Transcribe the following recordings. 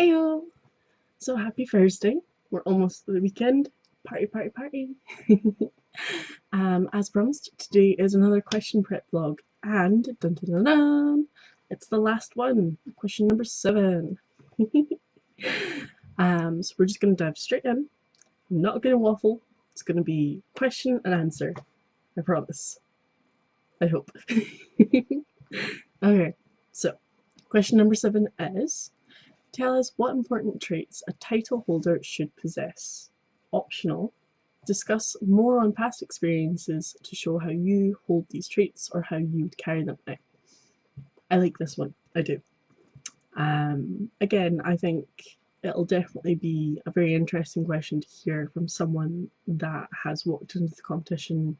Ayo! So happy Thursday. We're almost at the weekend. Party, party, party. As promised, today is another question prep vlog. And dun dun dun dun, it's the last one. Question number 7. So we're just gonna dive straight in. I'm not gonna waffle. It's gonna be question and answer. I promise. I hope. Okay, so question number 7 is, tell us what important traits a title holder should possess. Optional. Discuss more on past experiences to show how you hold these traits or how you would carry them out. I like this one. I do. Again, I think it'll definitely be a very interesting question to hear from someone that has walked into the competition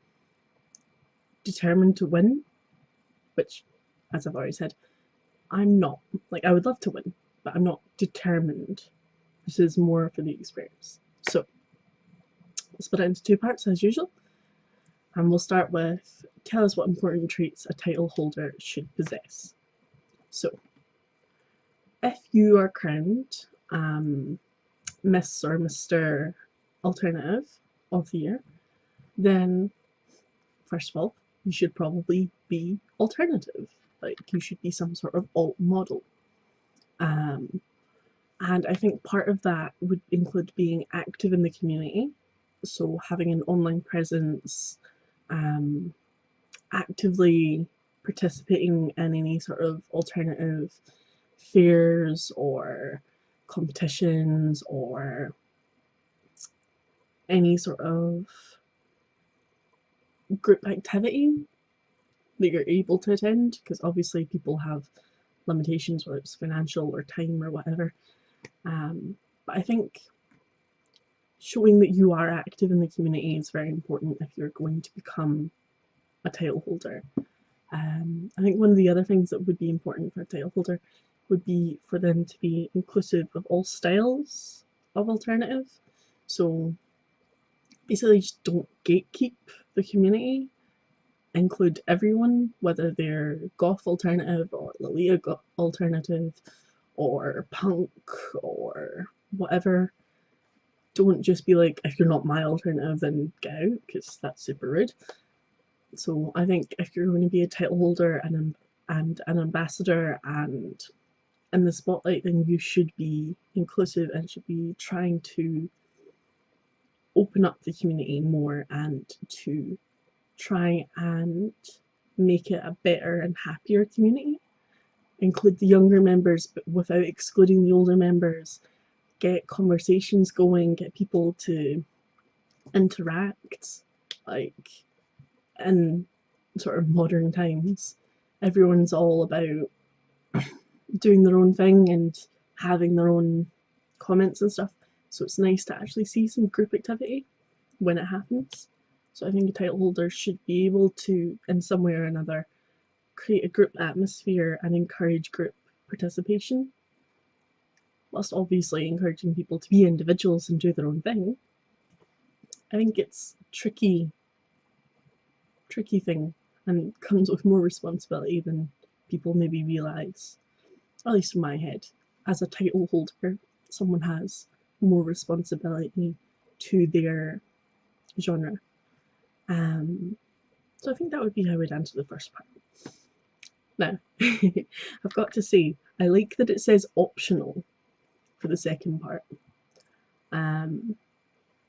determined to win, which, as I've already said, I'm not. Like, I would love to win, but I'm not determined. This is more for the experience. So, we'll split it into 2 parts as usual. And we'll start with, tell us what important traits a title holder should possess. So, if you are crowned Miss or Mr. Alternative of the Year, then first of all, you should probably be alternative. Like, you should be some sort of alt model. And I think part of that would include being active in the community, so having an online presence, actively participating in any sort of alternative fairs or competitions or any sort of group activity that you're able to attend, because obviously people have limitations, whether it's financial or time or whatever. But I think showing that you are active in the community is very important if you're going to become a title holder. I think one of the other things that would be important for a title holder would be for them to be inclusive of all styles of alternative. So basically just don't gatekeep the community. Include everyone, whether they're goth alternative or Lolita alternative or punk or whatever. Don't just be like, if you're not my alternative, then get out, because that's super rude. So I think if you're going to be a title holder and an ambassador and in the spotlight, then you should be inclusive and should be trying to open up the community more and to try and make it a better and happier community. Include the younger members, but without excluding the older members. Get conversations going, get people to interact. Like, in sort of modern times, everyone's all about doing their own thing and having their own comments and stuff. So it's nice to actually see some group activity when it happens. So I think a title holder should be able to, in some way or another, create a group atmosphere and encourage group participation, whilst obviously encouraging people to be individuals and do their own thing. I think it's tricky thing, and comes with more responsibility than people maybe realise. At least in my head, as a title holder, someone has more responsibility to their genre. So I think that would be how I would answer the first part. Now, I've got to say, I like that it says optional for the second part,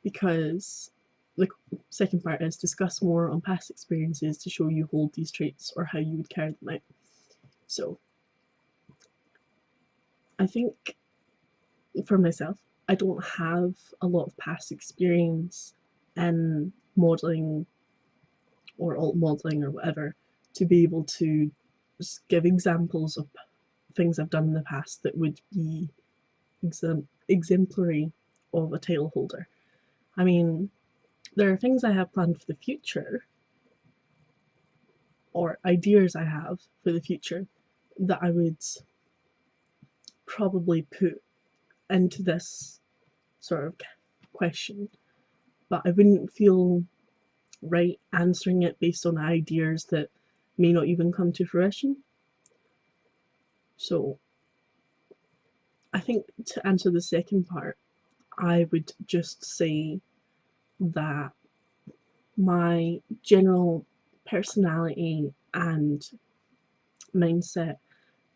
because the second part is discuss more on past experiences to show you hold these traits or how you would carry them out. So I think for myself, I don't have a lot of past experience in modelling or alt modelling or whatever to be able to just give examples of things I've done in the past that would be exemplary of a title holder. I mean, there are things I have planned for the future, or ideas I have for the future, that I would probably put into this sort of question, but I wouldn't feel right answering it based on ideas that may not even come to fruition. So I think to answer the second part, I would just say that my general personality and mindset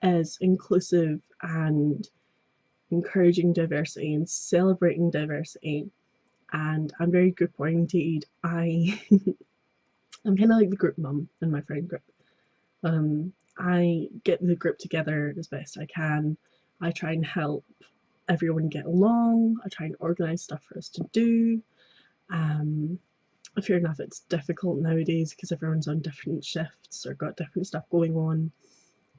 is inclusive and encouraging diversity and celebrating diversity, and I'm very group orientated. I'm kind of like the group mum in my friend group. I get the group together as best I can. I try and help everyone get along. I try and organise stuff for us to do. Um, Fair enough, it's difficult nowadays because everyone's on different shifts or got different stuff going on.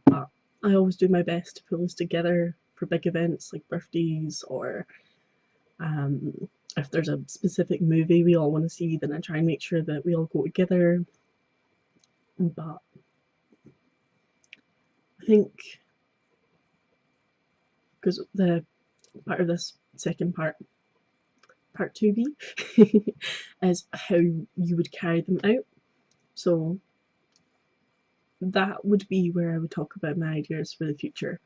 But I always do my best to pull us together for big events like birthdays, or um, if there's a specific movie we all want to see, then I try and make sure that we all go together. But I think, because the part of this second part 2B, is how you would carry them out. So that would be where I would talk about my ideas for the future.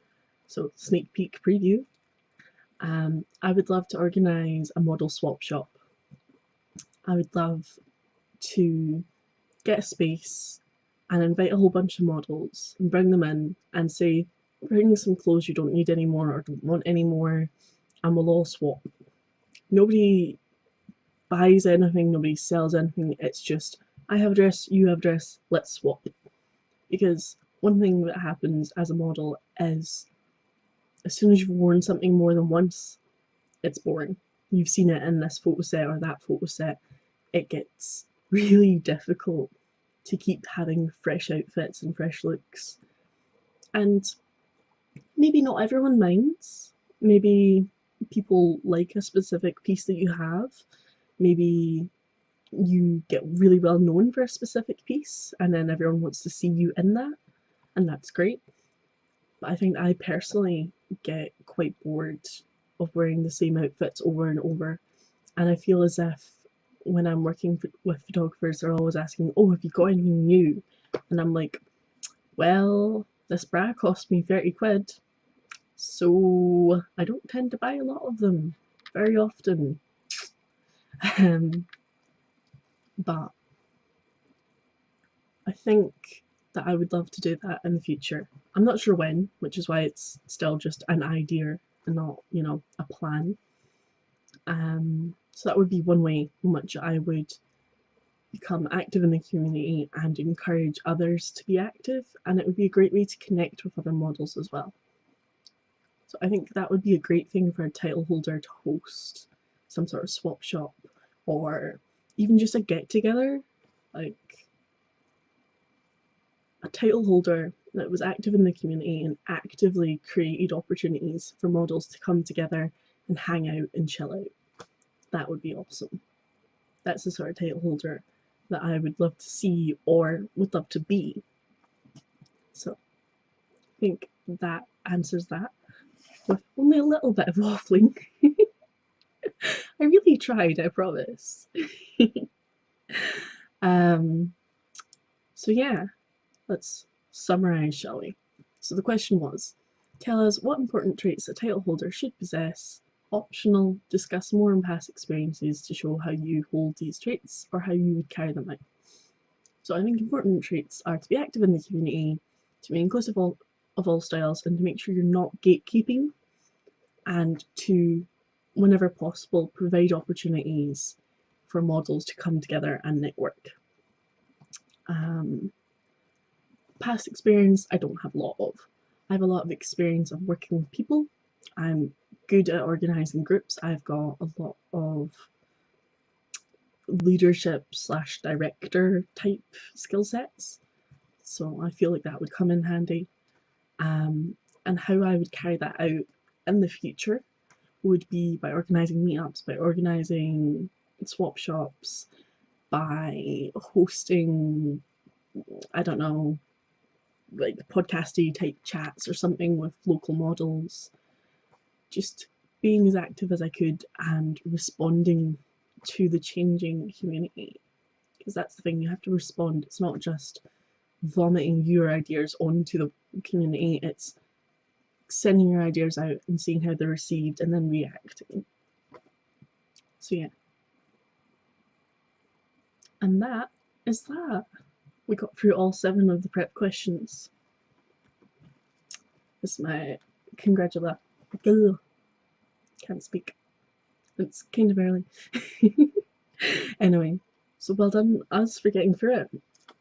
So, sneak peek preview. I would love to organise a model swap shop. I would love to get a space and invite a whole bunch of models and bring them in and say, bring some clothes you don't need anymore or don't want anymore, and we'll all swap. Nobody buys anything, nobody sells anything, it's just, I have a dress, you have a dress, let's swap. Because one thing that happens as a model is, as soon as you've worn something more than once, it's boring. You've seen it in this photo set or that photo set. It gets really difficult to keep having fresh outfits and fresh looks. And maybe not everyone minds. Maybe people like a specific piece that you have. Maybe you get really well known for a specific piece and then everyone wants to see you in that, and that's great. But I think I personally get quite bored of wearing the same outfits over and over, and I feel as if when I'm working with photographers, they're always asking, "Oh, have you got anything new?" And I'm like, "Well, this bra cost me 30 quid, so I don't tend to buy a lot of them very often." Um, but I think that I would love to do that in the future. I'm not sure when, which is why it's still just an idea and not, a plan. So that would be one way in which I would become active in the community and encourage others to be active, and it would be a great way to connect with other models as well. So I think that would be a great thing for a title holder to host some sort of swap shop, or even just a get together, like a title holder that was active in the community and actively created opportunities for models to come together and hang out and chill out. That would be awesome. That's the sort of title holder that I would love to see or would love to be. So I think that answers that with only a little bit of waffling. I really tried, I promise. So yeah, let's summarize, shall we? So the question was, tell us what important traits a title holder should possess. Optional, discuss more and past experiences to show how you hold these traits or how you would carry them out. So I think important traits are to be active in the community, to be inclusive of all styles, and to make sure you're not gatekeeping, and to, whenever possible, provide opportunities for models to come together and network. Past experience, I don't have a lot of. I have a lot of experience of working with people. I'm good at organising groups. I've got a lot of leadership / director type skill sets. So I feel like that would come in handy. And how I would carry that out in the future would be by organising meetups, by organising swap shops, by hosting, I don't know, like podcasty type chats or something with local models. Just being as active as I could and responding to the changing community. Because that's the thing, you have to respond. It's not just vomiting your ideas onto the community, it's sending your ideas out and seeing how they're received and then reacting. So yeah. And that is that. We got through all 7 of the prep questions. This is my congratulations. Can't speak. It's kind of early. Anyway, so well done us for getting through it.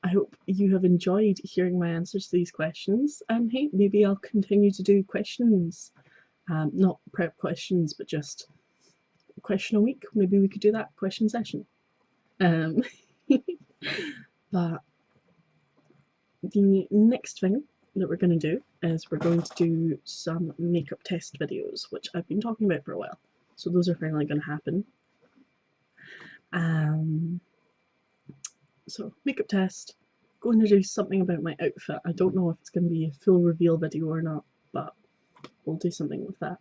I hope you have enjoyed hearing my answers to these questions, and hey, maybe I'll continue to do questions. Not prep questions, but just a question a week. Maybe we could do that question session. But the next thing that we're going to do is we're going to do some makeup test videos, which I've been talking about for a while. So those are finally going to happen. So makeup test, going to do something about my outfit. I don't know if it's going to be a full reveal video or not, but we'll do something with that.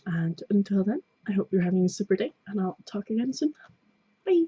And until then, I hope you're having a super day, and I'll talk again soon. Bye!